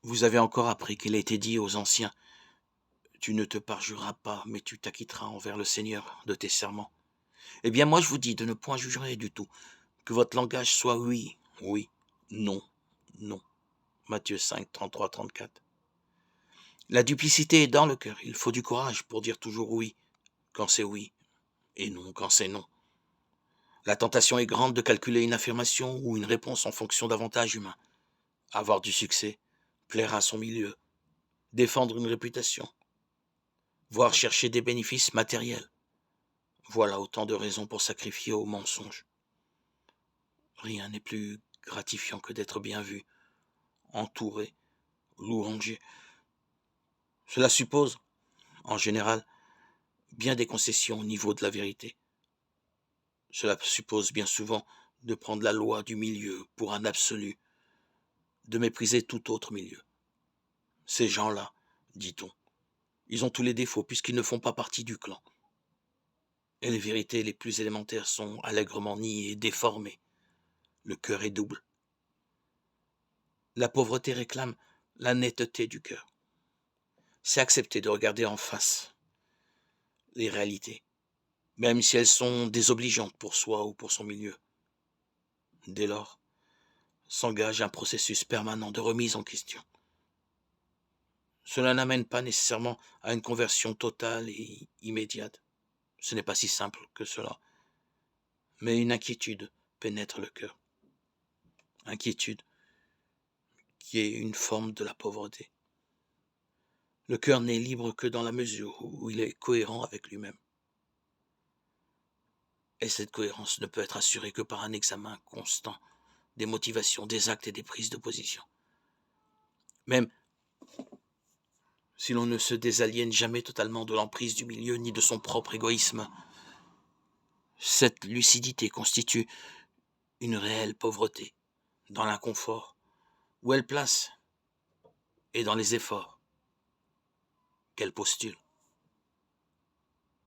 Vous avez encore appris qu'il a été dit aux anciens: Tu ne te parjureras pas, mais tu t'acquitteras envers le Seigneur de tes serments. Eh bien, moi, je vous dis de ne point juger du tout, que votre langage soit oui, oui, non, non. Matthieu 5, 33, 34. La duplicité est dans le cœur. Il faut du courage pour dire toujours oui quand c'est oui et non quand c'est non. La tentation est grande de calculer une affirmation ou une réponse en fonction d'avantages humains. Avoir du succès, plaire à son milieu, défendre une réputation, voire chercher des bénéfices matériels. Voilà autant de raisons pour sacrifier au mensonge. Rien n'est plus gratifiant que d'être bien vu, entouré, louangé. Cela suppose, en général, bien des concessions au niveau de la vérité. Cela suppose bien souvent de prendre la loi du milieu pour un absolu, de mépriser tout autre milieu. Ces gens-là, dit-on, ils ont tous les défauts puisqu'ils ne font pas partie du clan. Et les vérités les plus élémentaires sont allègrement niées et déformées. Le cœur est double. La pauvreté réclame la netteté du cœur. C'est accepter de regarder en face les réalités, même si elles sont désobligeantes pour soi ou pour son milieu. Dès lors, s'engage un processus permanent de remise en question. Cela n'amène pas nécessairement à une conversion totale et immédiate. Ce n'est pas si simple que cela. Mais une inquiétude pénètre le cœur. Inquiétude qui est une forme de la pauvreté. Le cœur n'est libre que dans la mesure où il est cohérent avec lui-même. Et cette cohérence ne peut être assurée que par un examen constant des motivations, des actes et des prises de position. Même si l'on ne se désaliène jamais totalement de l'emprise du milieu ni de son propre égoïsme, cette lucidité constitue une réelle pauvreté dans l'inconfort où elle place et dans les efforts qu'elle postule.